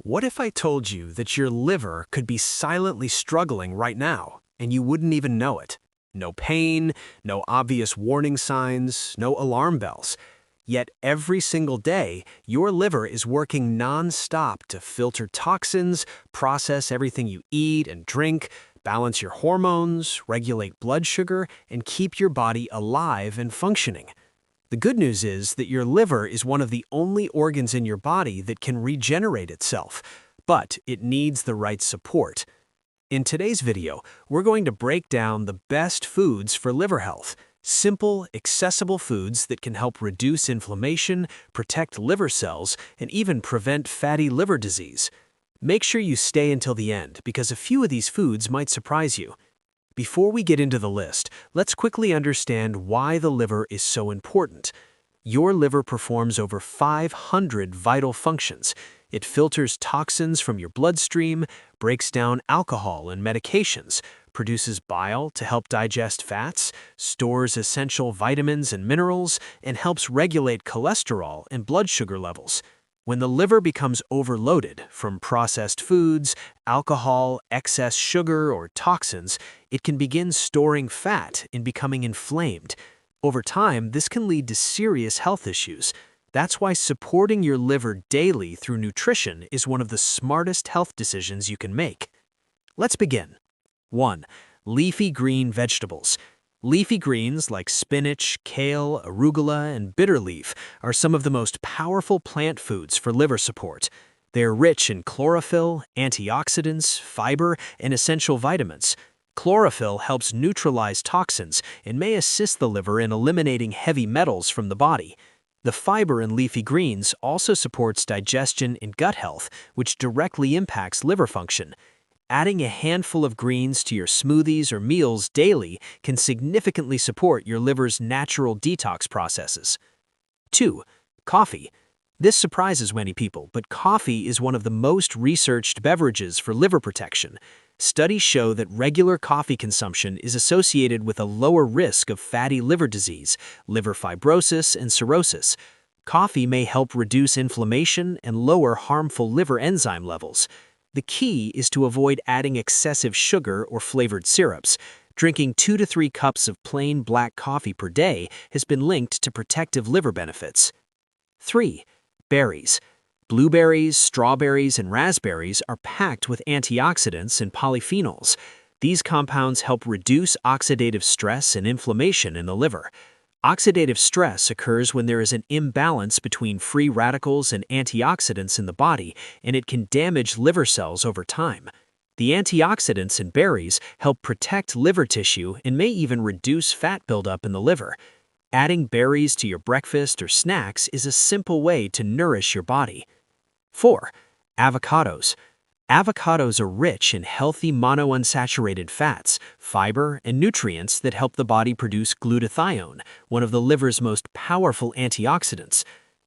What if I told you that your liver could be silently struggling right now, and you wouldn't even know it? No pain, no obvious warning signs, no alarm bells. Yet every single day, your liver is working non-stop to filter toxins, process everything you eat and drink, balance your hormones, regulate blood sugar, and keep your body alive and functioning. The good news is that your liver is one of the only organs in your body that can regenerate itself, but it needs the right support. In today's video, we're going to break down the best foods for liver health, simple, accessible foods that can help reduce inflammation, protect liver cells, and even prevent fatty liver disease. Make sure you stay until the end because a few of these foods might surprise you. Before we get into the list, let's quickly understand why the liver is so important. Your liver performs over 500 vital functions. It filters toxins from your bloodstream, breaks down alcohol and medications, produces bile to help digest fats, stores essential vitamins and minerals, and helps regulate cholesterol and blood sugar levels. When the liver becomes overloaded from processed foods, alcohol, excess sugar, or toxins, it can begin storing fat and becoming inflamed. Over time, this can lead to serious health issues. That's why supporting your liver daily through nutrition is one of the smartest health decisions you can make. Let's begin. 1. Leafy green vegetables. Leafy greens like spinach, kale, arugula, and bitter leaf are some of the most powerful plant foods for liver support. They are rich in chlorophyll, antioxidants, fiber, and essential vitamins. Chlorophyll helps neutralize toxins and may assist the liver in eliminating heavy metals from the body. The fiber in leafy greens also supports digestion and gut health, which directly impacts liver function. Adding a handful of greens to your smoothies or meals daily can significantly support your liver's natural detox processes. 2. Coffee. This surprises many people, but coffee is one of the most researched beverages for liver protection. Studies show that regular coffee consumption is associated with a lower risk of fatty liver disease, liver fibrosis, and cirrhosis. Coffee may help reduce inflammation and lower harmful liver enzyme levels. The key is to avoid adding excessive sugar or flavored syrups. Drinking 2 to 3 cups of plain black coffee per day has been linked to protective liver benefits. 3. Berries. Blueberries, strawberries, and raspberries are packed with antioxidants and polyphenols. These compounds help reduce oxidative stress and inflammation in the liver. Oxidative stress occurs when there is an imbalance between free radicals and antioxidants in the body, and it can damage liver cells over time. The antioxidants in berries help protect liver tissue and may even reduce fat buildup in the liver. Adding berries to your breakfast or snacks is a simple way to nourish your body. 4. Avocados. Avocados are rich in healthy monounsaturated fats, fiber, and nutrients that help the body produce glutathione, one of the liver's most powerful antioxidants.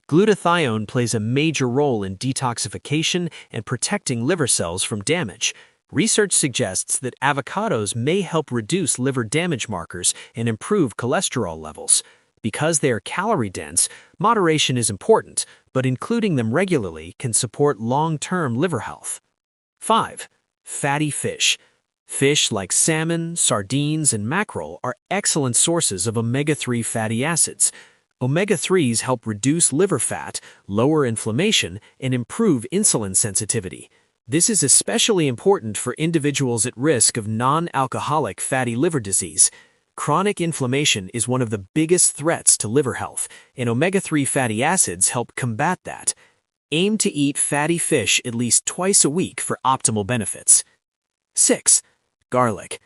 Glutathione plays a major role in detoxification and protecting liver cells from damage. Research suggests that avocados may help reduce liver damage markers and improve cholesterol levels. Because they are calorie-dense, moderation is important, but including them regularly can support long-term liver health. 5. Fatty fish. Fish like salmon, sardines, and mackerel are excellent sources of omega-3 fatty acids. Omega-3s help reduce liver fat, lower inflammation, and improve insulin sensitivity. This is especially important for individuals at risk of non-alcoholic fatty liver disease. Chronic inflammation is one of the biggest threats to liver health, and omega-3 fatty acids help combat that. Aim to eat fatty fish at least twice a week for optimal benefits. 6. Garlic.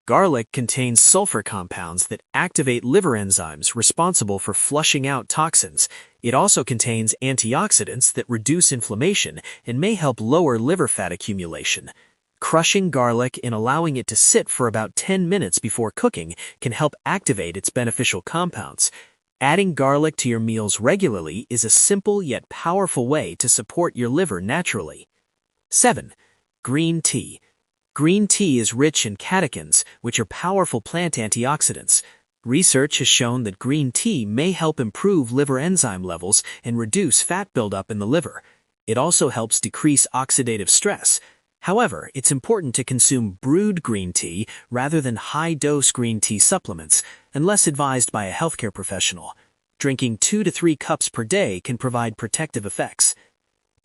Garlic contains sulfur compounds that activate liver enzymes responsible for flushing out toxins. It also contains antioxidants that reduce inflammation and may help lower liver fat accumulation. Crushing garlic and allowing it to sit for about 10 minutes before cooking can help activate its beneficial compounds. Adding garlic to your meals regularly is a simple yet powerful way to support your liver naturally. 7. Green tea. Green tea is rich in catechins, which are powerful plant antioxidants. Research has shown that green tea may help improve liver enzyme levels and reduce fat buildup in the liver. It also helps decrease oxidative stress. However, it's important to consume brewed green tea rather than high-dose green tea supplements, unless advised by a healthcare professional. Drinking 2 to 3 cups per day can provide protective effects.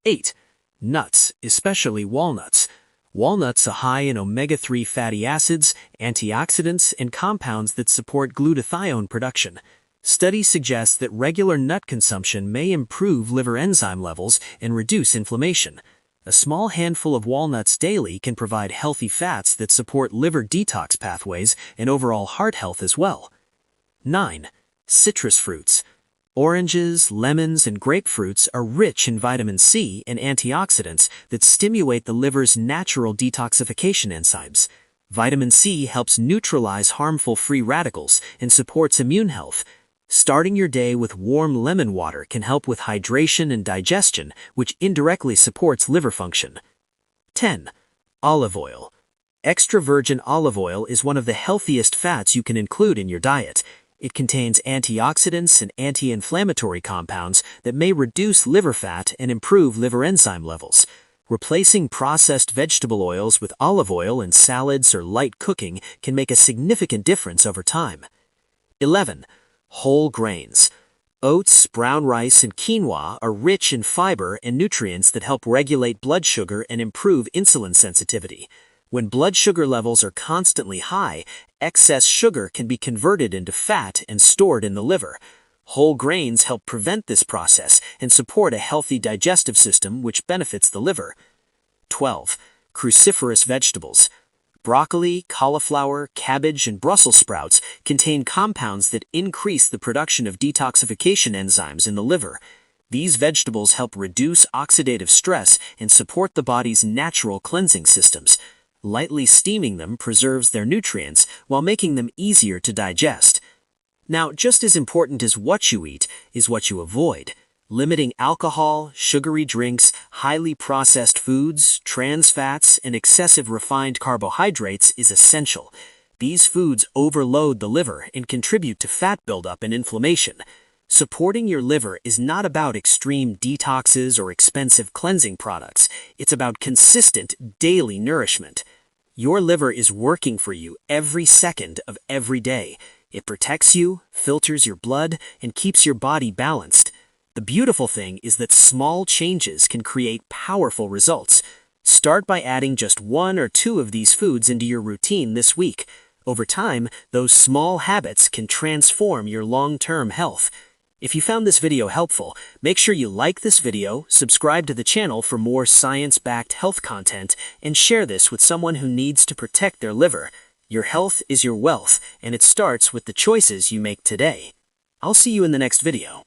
8. Nuts, especially walnuts. Walnuts are high in omega-3 fatty acids, antioxidants, and compounds that support glutathione production. Studies suggest that regular nut consumption may improve liver enzyme levels and reduce inflammation. A small handful of walnuts daily can provide healthy fats that support liver detox pathways and overall heart health as well. 9. Citrus fruits. Oranges, lemons, and grapefruits are rich in vitamin C and antioxidants that stimulate the liver's natural detoxification enzymes. Vitamin C helps neutralize harmful free radicals and supports immune health. Starting your day with warm lemon water can help with hydration and digestion, which indirectly supports liver function. 10. Olive oil. Extra virgin olive oil is one of the healthiest fats you can include in your diet. It contains antioxidants and anti-inflammatory compounds that may reduce liver fat and improve liver enzyme levels. Replacing processed vegetable oils with olive oil in salads or light cooking can make a significant difference over time. 11. Whole grains. Oats, brown rice, and quinoa are rich in fiber and nutrients that help regulate blood sugar and improve insulin sensitivity. When blood sugar levels are constantly high, excess sugar can be converted into fat and stored in the liver. Whole grains help prevent this process and support a healthy digestive system, which benefits the liver. 12. Cruciferous vegetables. Broccoli, cauliflower, cabbage, and Brussels sprouts contain compounds that increase the production of detoxification enzymes in the liver. These vegetables help reduce oxidative stress and support the body's natural cleansing systems. Lightly steaming them preserves their nutrients while making them easier to digest. Now, just as important as what you eat is what you avoid. Limiting alcohol, sugary drinks, highly processed foods, trans fats, and excessive refined carbohydrates is essential. These foods overload the liver and contribute to fat buildup and inflammation. Supporting your liver is not about extreme detoxes or expensive cleansing products. It's about consistent, daily nourishment. Your liver is working for you every second of every day. It protects you, filters your blood, and keeps your body balanced. The beautiful thing is that small changes can create powerful results. Start by adding just 1 or 2 of these foods into your routine this week. Over time, those small habits can transform your long-term health. If you found this video helpful, make sure you like this video, subscribe to the channel for more science-backed health content, and share this with someone who needs to protect their liver. Your health is your wealth, and it starts with the choices you make today. I'll see you in the next video.